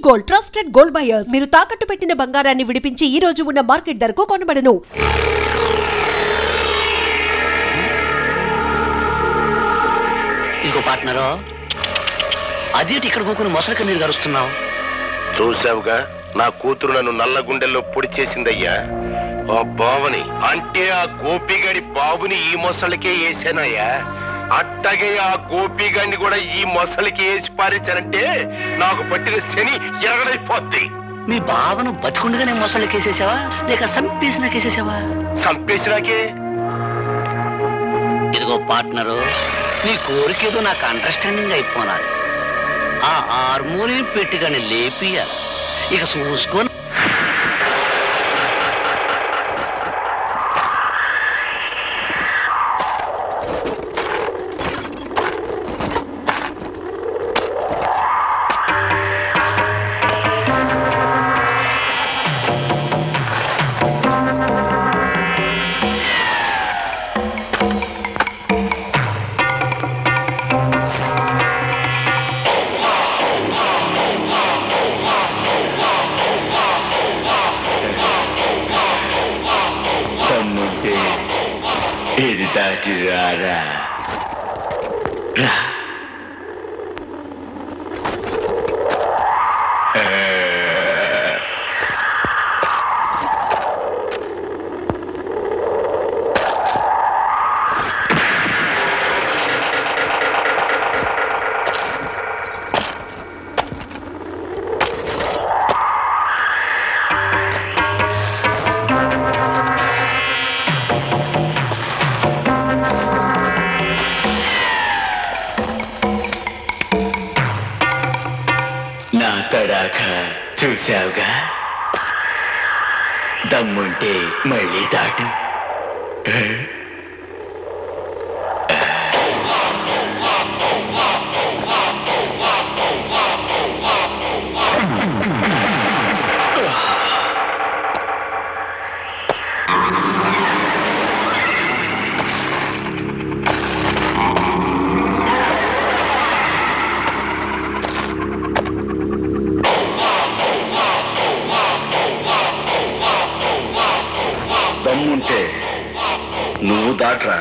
Gold, trusted gold buyers. మీరు తాకట్టు పెట్టిన బంగారాన్ని విడిపించి ఈ రోజు ఉన్న మార్కెట్ ధరకు కొనబడను. ఇంకో పార్ట్నరు, అదేంటి ఇక్కడ కూకుని మొసలి కన్నీరు గరుస్తున్నావు? చూసావుగా, నా కూతురు నన్ను నల్ల గుండెల్లో పొడి చేసిందయ్యా. ఆ బావని అంటే ఆ గోపిగాడి బాబుని ఈ మొసలికే వేసానయ్యా. అట్టగే ఆ గోపిగాడిని కూడా ఈ మొసలికి వేసి పారించానంటే నాకు పట్టిన శని ఎరగడైపోద్ది. మీ బావను బతికుండగానే మొసలికేసేసావా లేక సంపేసినాకేసేసావా? సంపేసినాకే. ఇదిగో పార్ట్నరు, నీ కోరికేదో నాకు అండర్స్టాండింగ్ అయిపోనాలి. ఆ హార్మోనియం పెట్టిగానే లేపియాలి. ఇక చూసుకొని ఇది దాటి రారా. నా తడాక చూశావుగా, దమ్ముంటే మళ్ళీ దాటు. దమ్ముంటే నువ్వు దాట్రా.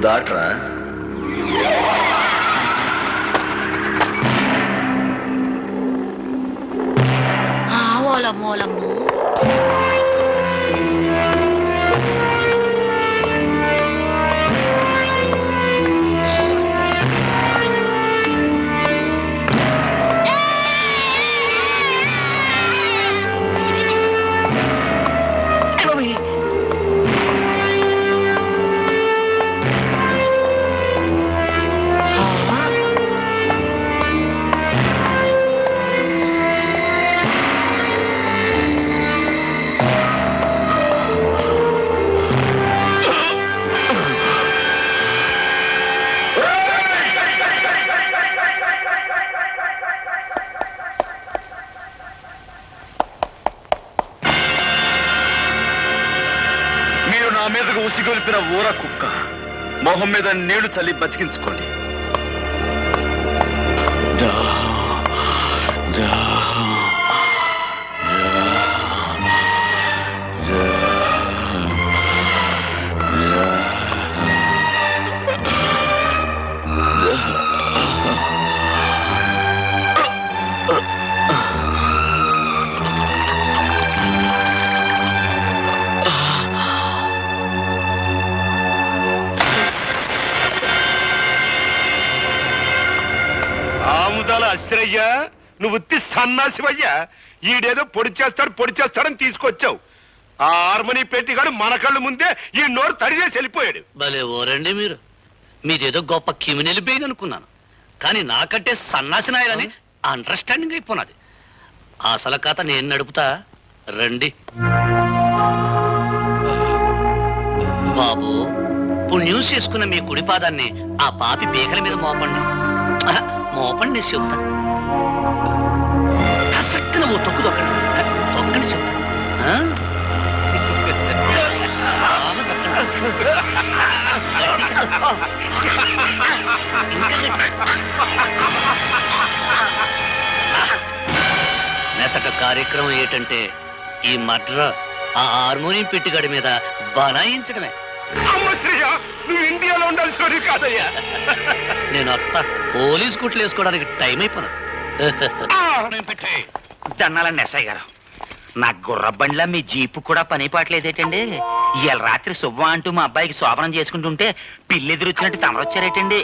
దాట్రా. మూలము మీదకు ఉసిగొలిపిన ఊర కుక్క మొహం మీద నీళ్లు చల్లి బతికించుకోండి. ఆముదాల అశ్రయ్య, నువ్వు ఉత్తి సన్నాసివయ్యా. ఈడేదో పొడి చేస్తాడని తీసుకొచ్చావు. ఆ హార్మోని పెట్టిగాడు మన కళ్ళు ముందే ఈ నోరు తడిచేసి వెళ్ళిపోయాడు. భలే ఓరండి మీరు. మీదేదో గొప్ప కిమినెలి బెయిన్ అనుకున్నాను, కానీ నాకంటే సన్నాసి నాయలని అండర్స్టాండింగ్ అయిపోయినది. అసలు కథ నేను నడుపుతా, రండి. బాబు, పుణ్యం చేసుకున్న మీ కుడి పాదాన్ని ఆ పాపి పీకల మీద మోపండి. మోపండి చెబుతా. కసక్కన ఓ తొక్కు తొక్కండి చెబుతా. నెసట కార్యక్రమం ఏంటంటే ఈ మడ్ర ఆ హార్మోనియం పెట్టిగడి మీద బనాయించడమే. నువ్వు ఇండియాలో ఉండాల్సి కాదయ్యా. నేను అత్త పోలీస్ కుట్లు వేసుకోవడానికి టైం అయిపోయినా. జన్నాలని ఎస్ఐ గారు, నా గుర్ర బండ్లా మీ జీపు కూడా పని పాటలేదేటండి? ఇవాళ రాత్రి శుభ్వ అంటూ మా అబ్బాయికి శోభనం చేసుకుంటుంటే పిల్లెదురు వచ్చినట్టు తమరొచ్చారేటండి?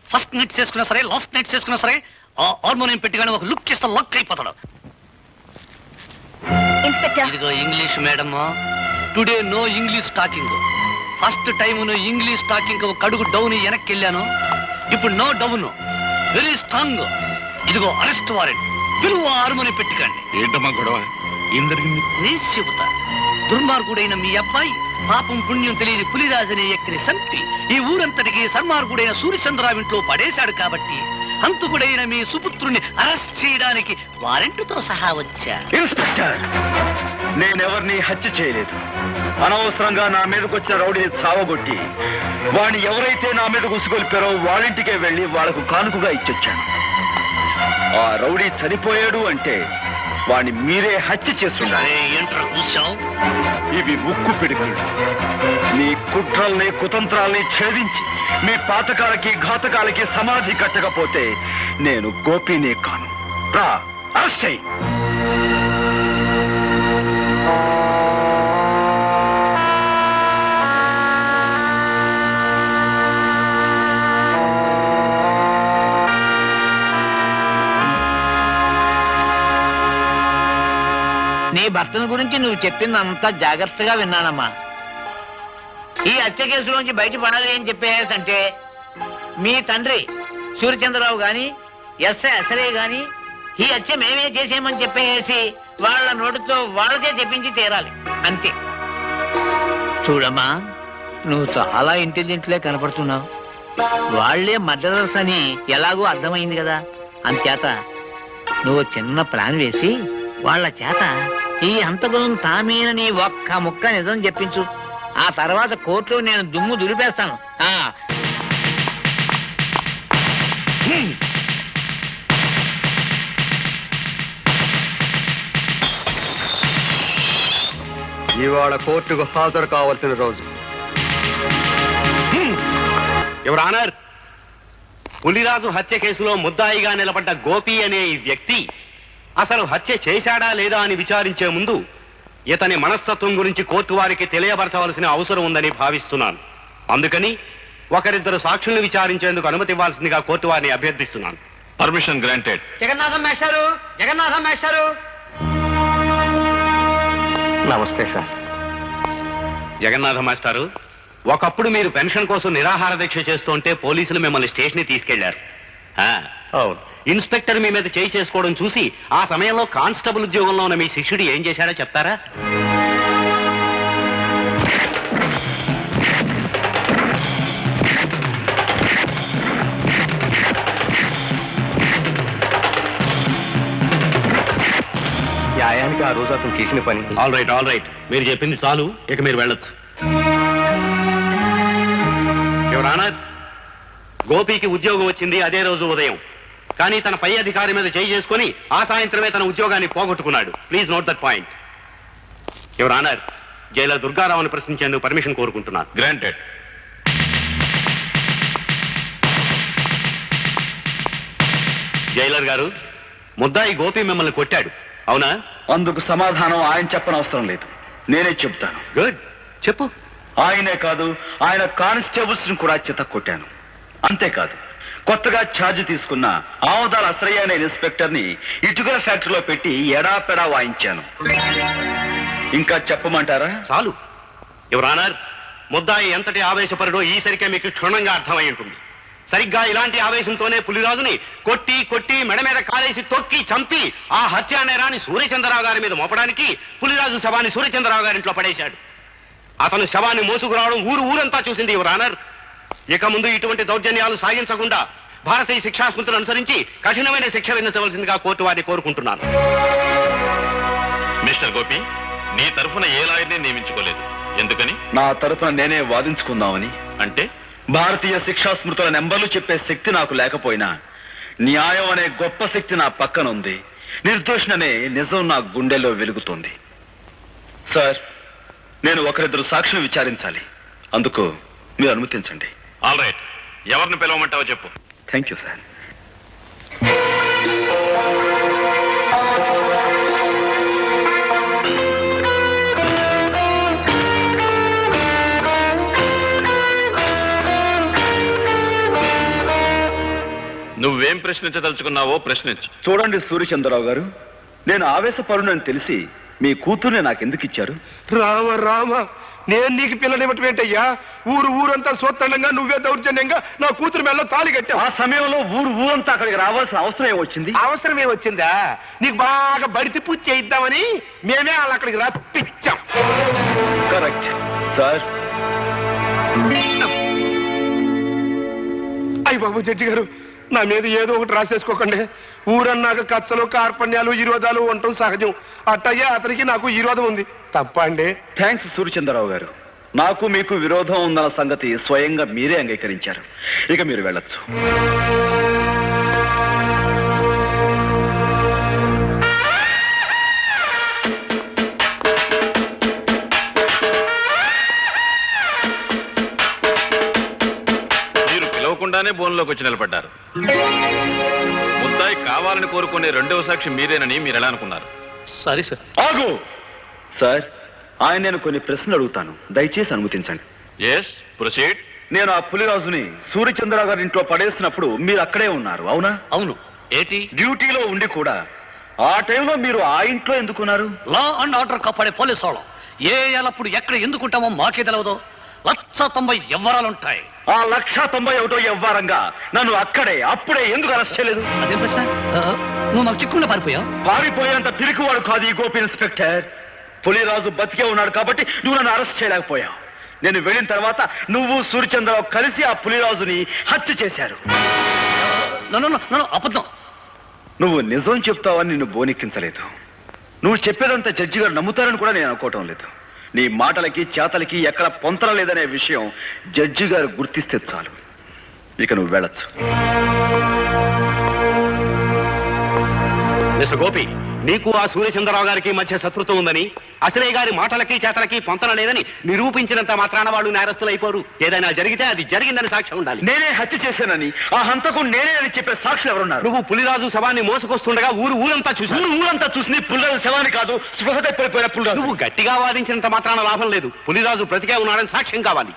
ఫస్ట్ నైట్ చేసుకున్నా సరే, లాస్ట్ నైట్ చేసుకున్నా సరే, ఆ హార్మోనియం పెట్టిగానే ఒక లుక్ ఇస్తే లక్ అయిపోతాడు. ఇదిగో English madam, today no English talking. First time నువ్వు ఇంగ్లీష్ టాకింగ్ ఒక అడుగు డౌన్ వెనక్కి వెళ్ళాను. ఇప్పుడు నో డౌన్, వెరీ స్ట్రాంగ్. ఇదిగో అరెస్ట్ వారెంట్. పిలువ హార్మోనియం పెట్టికండి. ఏంటమ్మా గొడవ? ఏం జరిగింది? నేను చెబుతా. దుర్మార్గుడైన మీ అబ్బాయి పాపం పుణ్యం తెలియని పులిరాజు అనే వ్యక్తిని చంపి ఈ ఊరంతటికి సన్మార్గుడైన సూర్యచంద్రరావు ఇంట్లో పడేశాడు. కాబట్టి హంతకుడైన మీ సుపుత్రుని అరెస్ట్ చేయడానికి వారెంట్తో సహా వచ్చా. ఇన్స్పెక్టర్, నేనెవరిని హత్య చేయలేదు. అనవసరంగా నా మీదకి వచ్చిన రౌడీని చావగొట్టి వాడిని ఎవరైతే నా మీద ఉసుగొల్పారో వాళ్ళింటికే వెళ్ళి వాళ్లకు కానుకగా ఇచ్చొచ్చాను. ఆ రౌడీ చనిపోయాడు అంటే వాడిని మీరే హత్య చేస్తుండాలి. ఏంట్రా కూర్చావు? ఇవి ఉక్కు పిడుగులు. మీ కుట్రల్ని కుతంత్రాల్ని ఛేదించి మీ పాతకాలకి ఘాతకాలకి సమాధి కట్టకపోతే నేను గోపినే కాను. రా, అరెస్ట్ చెయ్యి. నీ భర్తను గురించి నువ్వు చెప్పిందంతా జాగ్రత్తగా విన్నానమ్మా. ఈ హత్య కేసులోంచి బయటపడాలి అని చెప్పేసంటే మీ తండ్రి సూర్యచంద్రరావు గాని ఎస్ఐ అసరే గాని ఈ హత్య మేమే చేసేమని చెప్పేసి వాళ్ళ నోటితో వాళ్ళకే చెప్పించి తీరాలి, అంతే. చూడమ్మా, నువ్వు చాలా ఇంటెలిజెంట్లే కనపడుతున్నావు. వాళ్లే మర్డరర్స్ అని ఎలాగో అర్థమైంది కదా. అంచేత నువ్వు చిన్న ప్లాన్ వేసి వాళ్ళ చేత ఈ హంతకులను తామేనని ఒక్క ముక్క నిజం చెప్పించు. ఆ తర్వాత కోర్టులో నేను దుమ్ము దులిపేస్తాను. ఇవాళ కోర్టుకు హాజరు కావాల్సిన రోజు. యువర్ ఆనర్, పులిరాజు హత్య కేసులో ముద్దాయిగా నిలబడ్డ గోపి అనే ఈ వ్యక్తి అసలు హత్య చేశాడా లేదా అని విచారించే ముందు ఇతని మనస్తత్వం గురించి కోర్టు వారికి తెలియపరచవలసిన అవసరం ఉందని భావిస్తున్నాను. అందుకని ఒకరిద్దరు సాక్షుల్ని విచారించేందుకు అనుమతి ఇవ్వాల్సిందిగా కోర్టు వారిని అభ్యర్థిస్తున్నాను. Permission granted. జగన్నాథం మేస్టారు, జగన్నాథం మేస్టారు. నమస్తే సార్. జగన్నాథ మాస్టారు, ఒకప్పుడు మీరు పెన్షన్ కోసం నిరాహార దీక్ష చేస్తుంటే పోలీసులు మిమ్మల్ని స్టేషన్ తీసుకెళ్లారు. అవును. ఇన్స్పెక్టర్ మీ మీద చేయి చేసుకోవడం చూసి ఆ సమయంలో కానిస్టేబుల్ ఉద్యోగంలో ఉన్న మీ శిష్యుడు ఏం చేశాడో చెప్తారా? న్యాయానికి ఆ రోజు అతను చేసిన పని. ఆల్ రైట్, మీరు చెప్పింది చాలు, ఇక మీరు వెళ్ళొచ్చు. యువర్ ఆనర్, గోపికి ఉద్యోగం వచ్చింది అదే రోజు ఉదయం. కానీ తన పై అధికారి మీద చేయి చేసుకుని ఆ సాయంత్రమే తన ఉద్యోగాన్ని పోగొట్టుకున్నాడు. Please note that point. Your honour, jailer దుర్గారావుని ప్రశ్నించేందుకు పర్మిషన్ కోరుకుంటున్నాను. గ్రాంటెడ్. జైలర్ గారు, ముద్దాయి గోపి మిమ్మల్ని కొట్టాడు, అవునా? అందుకు సమాధానం ఆయన చెప్పనవసరం లేదు, నేనే చెప్తాను. గుడ్, చెప్పు. ఆయనే కాదు, ఆయన కానిస్టేబుల్స్ ని కూడా చెత్త కొట్టాను. అంతేకాదు, కొత్తగా ఛార్జ్ తీసుకున్న ఆమదాల అసరయ్య అనే ఇన్స్పెక్టర్ ని ఇటుకల ఫ్యాక్టరీలో పెట్టి ఎడాపెడా వాయించాను. ఇంకా చెప్పమంటారా? చాలు యువర్ ఆనర్. ముద్దాయి ఎంతటి ఆవేశపరుడో ఈసరికే మీకు క్షుణ్ణంగా అర్థమై ఉంటుంది. సరిగ్గా ఇలాంటి ఆవేశంతోనే పులిరాజుని కొట్టి కొట్టి మెడ మీద కాలేసి తొక్కి చంపి ఆ హత్యా నేరాన్ని సూర్యచంద్రరావు గారి మీద మోపడానికి పులిరాజు శవాన్ని సూర్యచంద్రరావు గారి ఇంట్లో పడేశాడు. అతను శవాన్ని మోసుకురావడం ఊరంతా చూసింది యువర్ ఆనర్. ఇక ముందు ఇటువంటి దౌర్జన్యాలు సాగించకుండా భారతీయ శిక్షాస్మృతులను అనుసరించి కఠినమైన శిక్ష విధించవలసిందిగా కోర్టు వారిని కోరుకుంటున్నాను. మిస్టర్ గోపి, నీ తరఫున ఏ లాయర్ని నియమించుకోలేదు. ఎందుకని? నా తరఫున నేనే వాదించుకుందామని. అంటే భారతీయ శిక్షాస్మృతుల నెంబర్లు చెప్పే శక్తి నాకు లేకపోయినా న్యాయం అనే గొప్ప శక్తి నా పక్కన ఉంది. నిర్దోషణనే నిజం నా గుండెల్లో వెలుగుతోంది. సార్, నేను ఒకరిద్దరు సాక్షులు విచారించాలి. అందుకు మీరు అనుమతించండి. All right. ఎవరిని పిలవమంటావో చెప్పు. Thank you sir. నువ్వేం ప్రశ్నించదలుచుకున్నావో ప్రశ్నించు. చూడండి సూర్యచంద్రరావు గారు, నేను ఆవేశపరునని తెలిసి మీ కూతుర్ని నాకెందుకు ఇచ్చారు? రామ రామ, నేను నీకు పిల్లనివ్వటం ఏంటయ్యా? ఊరంతా సోత్తండంగా నువ్వే దౌర్జన్యంగా నా కూతురు మెల్ల తాళి కట్టావు. ఆ సమయంలో ఊరంతా అక్కడికి రావాల్సిన అవసరం ఏమొచ్చింది? అవసరమే వచ్చిందా? నీకు బాగా బడితి పూజ చేయిద్దామని మేమే వాళ్ళు అక్కడికి రప్పించాం. Correct sir. అయ్య బాబు జడ్జి గారు, నా మీద ఏదో ఒకటి రాసేసుకోకండి. ఊరన్నాక కచ్చలు కార్పణ్యాలు విరోధాలు ఉండటం సహజం. అట్టయ్యే అతనికి నాకు విరోధం ఉంది. తప్ప అండి? థ్యాంక్స్ సూర్యచంద్రరావు గారు. నాకు మీకు విరోధం ఉందన్న సంగతి స్వయంగా మీరే అంగీకరించారు. ఇక మీరు వెళ్ళొచ్చు. మీరు పిలవకుండానే బోన్లోకి వచ్చి నిలబడ్డారు. ముద్దాయి కావాలని కోరుకునే రెండవ సాక్షి మీరేనని మీరు ఎలా అనుకున్నారు? Sorry sir. ఆగు సార్, ఆయన నేను కొన్ని ప్రశ్నలు అడుగుతాను, దయచేసి అనుమతించండి. Yes, proceed. నేను ఆ పులిరాజుని సూర్యచంద్రరావు గారి ఇంట్లో పడేసినప్పుడు మీరు అక్కడే ఉన్నారు, అవునా? అవును. ఏంటి? డ్యూటీలో ఉండి కూడా ఆ టైంలో మీరు ఆ ఇంట్లో ఎందుకున్నారు? లా అండ్ ఆర్డర్ కాపాడే పోలీసు వాళ్ళం ఏ ఎల్లప్పుడు ఎక్కడ ఎందుకుంటామో మాకే తెలియదు. 190 ఎవ్వరాలుంటాయి. ఆ 191 ఎవ్వారంగా నన్ను అక్కడే అప్పుడే ఎందుకు అరెస్ట్ చేయలేదు? అదేం ప్రశ్న? నువ్వు మాకు చిక్కుకుండా పారిపోయావు. పారిపోయేంత పిరికివాడు కాదు ఈ గోపి ఇన్స్పెక్టర్. పులిరాజు బతికే ఉన్నాడు కాబట్టి నువ్వు నన్ను అరెస్ట్ చేయలేకపోయావు. నేను వెళ్ళిన తర్వాత నువ్వు సూర్యచంద్రరావు కలిసి ఆ పులిరాజుని హత్య చేశారు. నన్ను అబద్ధం. నువ్వు నిజం చెప్తావని నిన్ను బోనెక్కించలేదు. నువ్వు చెప్పేదంతా జడ్జి గారు నమ్ముతారని కూడా నేను అనుకోవటం లేదు. నీ మాటలకి చేతలకి ఎక్కడ పొంతన లేదనే విషయం జడ్జి గారు గుర్తిస్తే చాలు. ఇక నువ్వు వెళ్ళొచ్చు. మిస్టర్ గోపి, నీకు ఆ సూర్యచంద్రరావు గారికి మధ్య శత్రుత్వం ఉందని, అసలే గారి మాటలకి చేతలకి పొంతన లేదని నిరూపించినంత మాత్రాన వాళ్ళు నేరస్తులు అయిపోరు. ఏదైనా జరిగితే అది జరిగిందని సాక్ష్యం ఉండాలి. నేనే హత్య చేశానని, ఆ హంతకు నేనే అని చెప్పే సాక్షులు ఎవరున్నారు? నువ్వు పులిరాజు శవాన్ని మోసుకొస్తుండగా ఊరంతా చూసి ఊరంతా చూసి పులిరాజు శవాన్ని కాదు, స్పృహ తప్పిపోయిన పులిరాజు. నువ్వు గట్టిగా వాదించినంత మాత్రాన లాభం లేదు. పులిరాజు బ్రతికే ఉన్నాడని సాక్ష్యం కావాలి.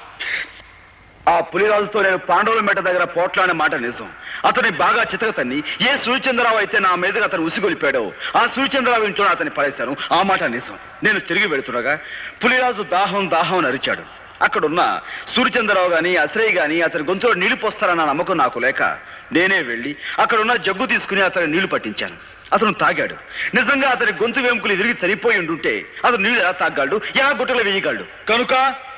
ఆ పులిరాజుతో నేను పాండవుల మెట దగ్గర పోట్లాడిన మాట నిజం. అతని బాగా చితకతన్ని ఏ సూర్యచంద్రరావు అయితే నా మీదగా అతను ఉసిగొలిపాడో ఆ సూర్యచంద్రరావు ఇంట్లో అతన్ని పడేశాను. ఆ మాట నిజం. నేను తిరిగి వెళుతుండగా పులిరాజు దాహం అని అరిచాడు. అక్కడున్న సూర్యచంద్రరావు గాని అశ్రయ్య గాని అతని గొంతులో నీళ్లు పోస్తారన్న నమ్మకం నాకు లేక నేనే వెళ్ళి అక్కడున్న జగ్గు తీసుకుని అతని నీళ్లు పట్టించాను. అతను తాగాడు. నిజంగా అతని గొంతు వెంకులు విరిగి చనిపోయి ఉండుంటే అతను నీళ్లు ఎలా తాగలడు, ఎలా గుట్టలు వేయగలడు? కనుక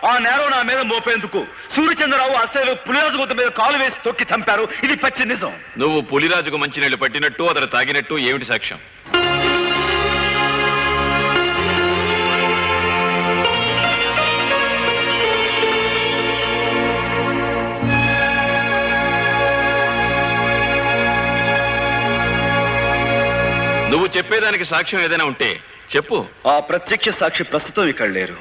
ఆ నేరం నా మీద మోపేందుకు సూర్యచంద్రరావు అసలు పులిరాజు గొంతు మీద కాలు వేసి తొక్కి చంపారు. ఇది పచ్చి నిజం. నువ్వు పులిరాజుకు మంచినీళ్లు పట్టినట్టు అతను తాగినట్టు ఏమిటి సాక్ష్యం? నువ్వు చెప్పేదానికి సాక్ష్యం ఏదైనా ఉంటే చెప్పు. ఆ ప్రత్యక్ష సాక్షి ప్రస్తుతం ఇక్కడ లేరు.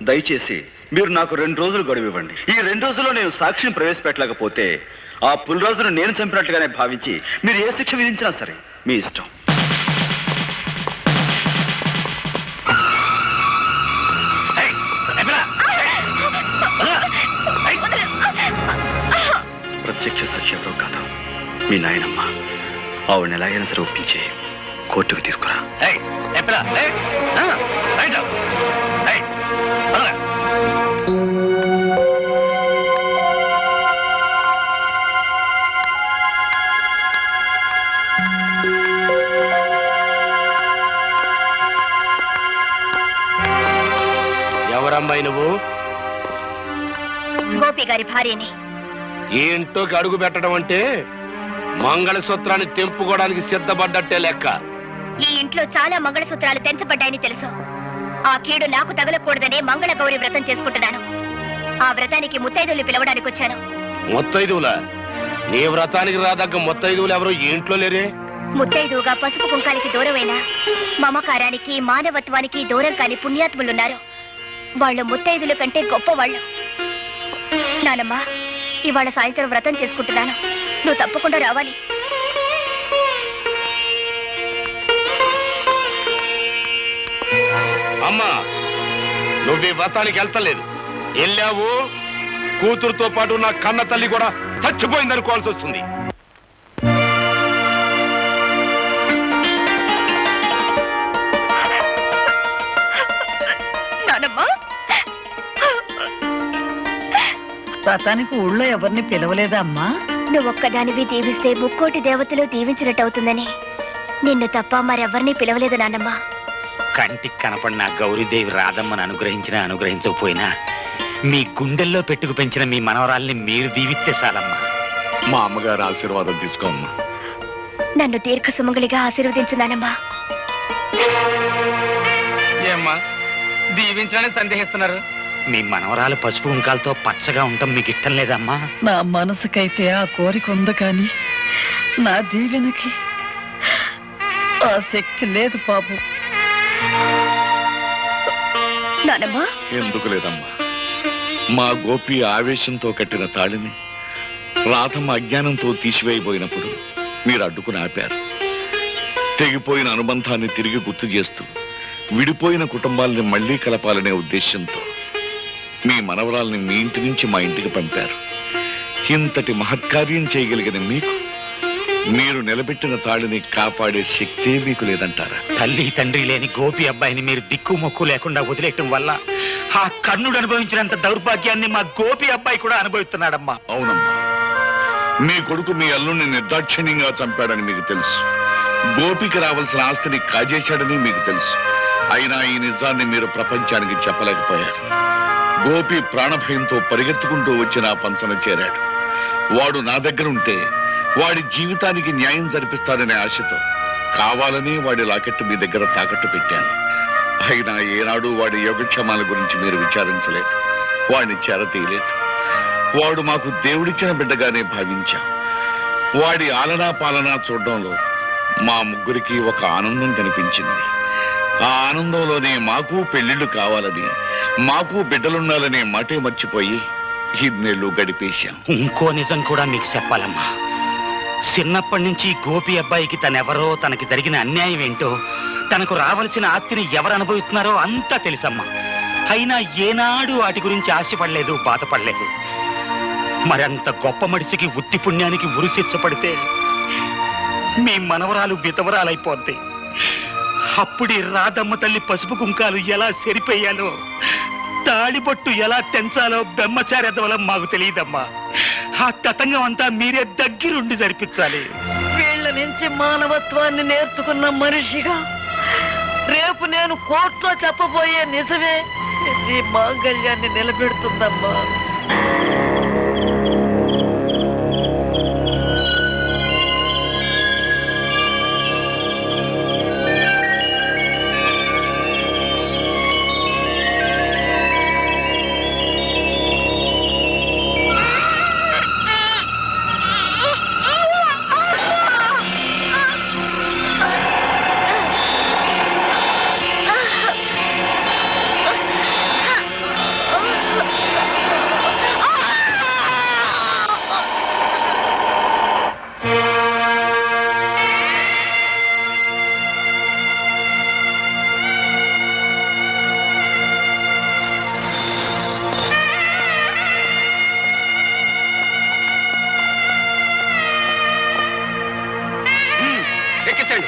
దయచేసి మీరు నాకు 2 రోజులు గడువు ఇవ్వండి. ఈ 2 రోజుల్లో నేను సాక్షిని ప్రవేశపెట్టలేకపోతే ఆ పులిరాజును నేను చంపినట్లుగానే భావించి మీరు ఏ శిక్ష విధించినా సరే మీ ఇష్టం. ప్రత్యక్ష సాక్షి ఎవరో కాదు, మీ నాయనమ్మ ఆవిడని ఎలాగైనా సరే ఒప్పించి కోర్టుకు తీసుకురా. ఎవరమ్మాయి నువ్వు? గోపి గారి భార్యని. ఈ ఇంట్లోకి అడుగు పెట్టడం అంటే మంగళసూత్రాన్ని తెంపుకోవడానికి సిద్ధపడ్డట్టే లెక్క. ఈ ఇంట్లో చాలా మంగళసూత్రాలు తెంచబడ్డాయని తెలుసు. ఆ కీడు నాకు తగలకూడదనే మంగళ గౌరి వ్రతం చేసుకుంటున్నాను. ఆ వ్రతానికి ముత్తైదువులు పిలవడానికి వచ్చాను. ముత్తైదువులా? నీ వ్రతానికి రాదగ్గ ముత్తైదువులు ఎవరు ఈ ఇంట్లో లేరే? ముత్తైదువుగా పసుపు కుంకాలకి దూరమైన మమకారానికి మానవత్వానికి దూరం కాని పుణ్యాత్ములున్నారు. వాళ్ళు ముత్తైదుల కంటే గొప్పవాళ్ళు. నానమ్మా, ఇవాళ సాయంత్రం వ్రతం చేసుకుంటున్నాను. నువ్వు తప్పకుండా రావాలి. అమ్మా, నువ్వు ఈ వ్రతానికి వెళ్తలేదు. వెళ్ళావు, కూతురుతో పాటు నా కన్న తల్లి కూడా చచ్చిపోయిందనుకోవాల్సి వస్తుంది. వ్రతానికి ఊళ్ళో ఎవరిని పిలవలేదా అమ్మా? నువ్వొక్కదానివి దీవిస్తే ముక్కోటి దేవతలు దీవించినట్టు అవుతుందని నిన్ను తప్ప మరెవరిని పిలవలేదు నాన్నమ్మ. కంటికి కనపడిన గౌరీదేవి రాధమ్మను అనుగ్రహించినా అనుగ్రహించకపోయినా మీ గుండెల్లో పెట్టుకు పెంచిన మీ మనవరాల్ని మీరు దీవిస్తే చాలమ్మా. మా అమ్మగారు ఆశీర్వాదం తీసుకోమ్మా. నన్ను దీర్ఘ సుమంగళిగా ఆశీర్వదించున్నానమ్మా. ఏమ్మా దీవించాలని సందేహిస్తున్నారు? మీ మనవరాలు పసుపు కుంకాలతో పచ్చగా ఉండటం మీకు ఇష్టం లేదమ్మా? నా మనసుకైతే ఆ కోరిక ఉంది, కానీ నా దీవెనకి ఆ శక్తి లేదు బాబు. నానమ్మా, ఎందుకు లేదమ్మా? మా గోపి ఆవేశంతో కట్టిన తాళిని రాధమ్మ అజ్ఞానంతో తీసివేయబోయినప్పుడు మీరు అడ్డుకుని ఆపారు. తెగిపోయిన అనుబంధాన్ని తిరిగి గుర్తు చేస్తూ విడిపోయిన కుటుంబాలని మళ్లీ కలపాలనే ఉద్దేశంతో మీ మనవరాల్ని మీ ఇంటి నుంచి మా ఇంటికి పంపారు. ఇంతటి మహత్కార్యం చేయగలిగిన మీకు మీరు నిలబెట్టిన తాళిని కాపాడే శక్తే మీకు లేదంటారా? తల్లి తండ్రి లేని గోపి అబ్బాయిని మీరు దిక్కు మొక్కు లేకుండా వదిలేయటం వల్ల ఆ కర్ణుడు అనుభవించినంత దౌర్భాగ్యాన్ని మా గోపి అబ్బాయి కూడా అనుభవిస్తున్నాడమ్మా. అవునమ్మా, మీ కొడుకు మీ అల్లుణ్ణి నిర్దాక్షిణ్యంగా చంపాడని మీకు తెలుసు. గోపికి రావాల్సిన ఆస్తిని కాజేశాడని మీకు తెలుసు. అయినా ఈ నిజాన్ని మీరు ప్రపంచానికి చెప్పలేకపోయారు. గోపి ప్రాణభయంతో పరిగెత్తుకుంటూ వచ్చి నా పంచన చేరాడు. వాడు నా దగ్గర ఉంటే వాడి జీవితానికి న్యాయం జరిపిస్తాడనే ఆశతో కావాలని వాడి లాకెట్టు మీ దగ్గర తాకట్టు పెట్టాను. అయినా ఏనాడు వాడి యోగక్షేమాల గురించి మీరు విచారించలేదు, వాడిని చేరతీయలేదు. వాడు మాకు దేవుడిచ్చిన బిడ్డగానే భావించాం. వాడి ఆలనా పాలనా చూడడంలో మా ముగ్గురికి ఒక ఆనందం కనిపించింది. ఆ ఆనందంలోనే మాకు పెళ్లిళ్లు కావాలని, మాకు బిడ్డలుండాలనే మాటే మర్చిపోయి ఇన్నేళ్లు గడిపేశాం. ఇంకో నిజం కూడా మీకు చెప్పాలమ్మా. చిన్నప్పటి నుంచి గోపి అబ్బాయికి తనెవరో, తనకి జరిగిన అన్యాయం ఏంటో, తనకు రావాల్సిన ఆస్తిని ఎవరు అనుభవిస్తున్నారో అంతా తెలుసమ్మా. అయినా ఏనాడు వాటి గురించి ఆశపడలేదు, బాధపడలేదు. మరంత గొప్ప మనిషికి ఉత్తి పుణ్యానికి ఉరిశిచ్చపడితే మీ మనవరాలు విధవరాలైపోద్ది. అప్పుడి రాధమ్మ తల్లి పసుపు కుంకాలు ఎలా సరిపోయాలో, తాళిబొట్టు ఎలా తెంచాలో బ్రహ్మచార్యత్వం మాకు తెలియదమ్మా. ఆ తతంగం అంతా మీరే దగ్గరుండి జరిపించాలి. వీళ్ళ నుంచి మానవత్వాన్ని నేర్చుకున్న మనిషిగా రేపు నేను కోర్టులో చెప్పబోయే నిజమే ఈ మాంగళ్యాన్ని నిలబెడుతుందమ్మా. మార్చండి.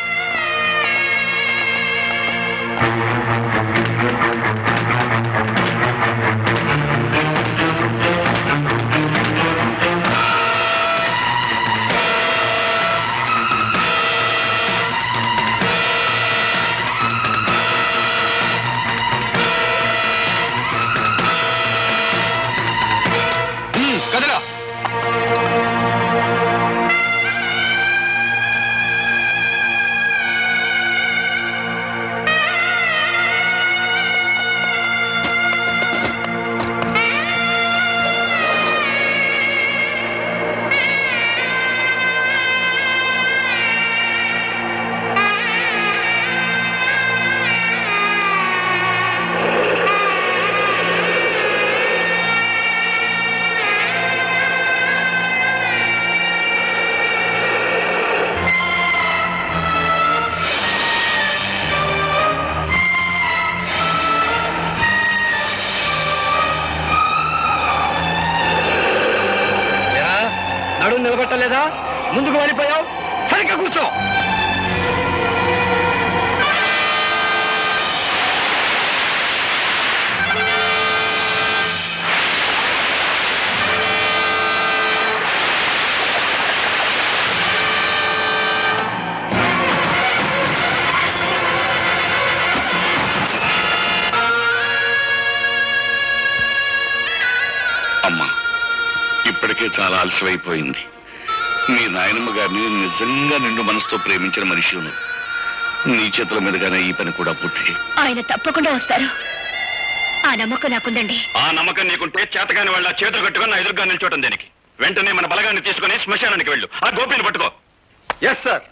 కదలా నడుము నిలబట్టలేదా? ముందుకు వెళ్ళిపోయావు, సరిగ్గా కూర్చో. అమ్మా, ఇప్పటికే చాలా ఆలస్యమైపోయింది. మీ నాయనమ్మ గారిని నిజంగా నిండు మనసుతో ప్రేమించిన మనిషి నీ చేతుల మీదుగానే ఈ పని కూడా పూర్తి చేయి. ఆయన తప్పకుండా వస్తారు, ఆ నమ్మకం నాకుందండి. ఆ నమ్మకం నీకుంటే చేతగాని వాళ్ళ చేతులు కట్టుకుని నా ఎదురుగా నిల్చోటం దేనికి? వెంటనే మన బలగాన్ని తీసుకుని శ్మశానానికి వెళ్ళు. ఆ గోపిని పట్టుకో. Yes sir.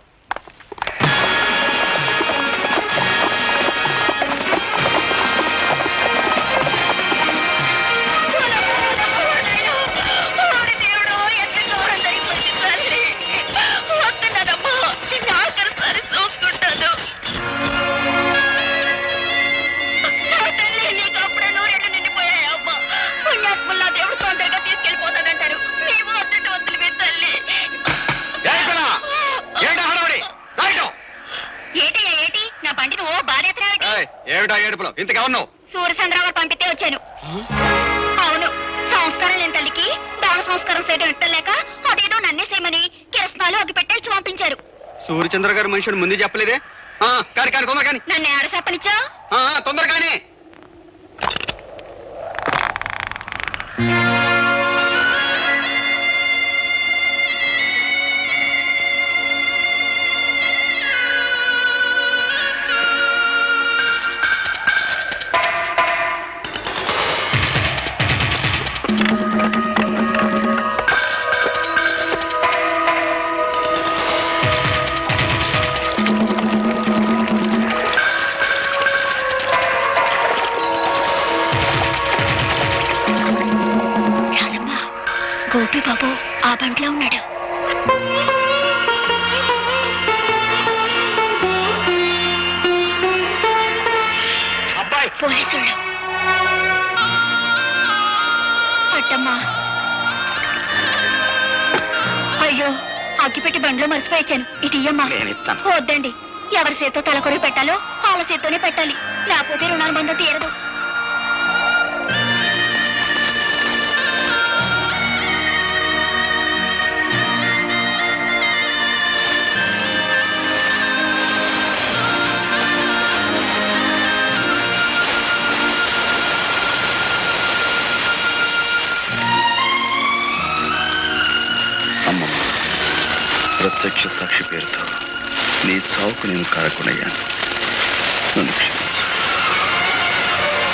ఏమిటా ఏడుపులో? ఇంతకెవరు? సూర్యచంద్రరావు పంపితే వచ్చాను. అవును, సంస్కారం లేని తల్లికి దాన సంస్కారం చేయడం ఎట్టలేక అదేదో నన్నే చేయమని కిరసనాలు అగ్గి పెట్టేసి పంపించారు. సూర్యచంద్ర గారు మనుషుడు ముందు చెప్పలేదే? కానీ కానీ తొందర కానీ. నన్ను ఎవరు చెప్పనిచ్చా? తొందర కానీ. గోపి బాబు ఆ బంట్లో ఉన్నాడు. అబ్బాయి పోలీసులు. అట్టమ్మా, అయ్యో అగ్గిపెట్టి బండ్లో మర్చిపోయాను. ఇటు ఇయ్యమ్మా. వద్దండి, ఎవరి చేత్తో తలకొరి పెట్టాలో వాళ్ళ చేత్తోనే పెట్టాలి, లేకపోతే రుణాల బంధ తీరదు. ప్రత్యక్ష సాక్షి పేరుతో నీ చావుకు నేను కారకునయ్యాను. నన్ను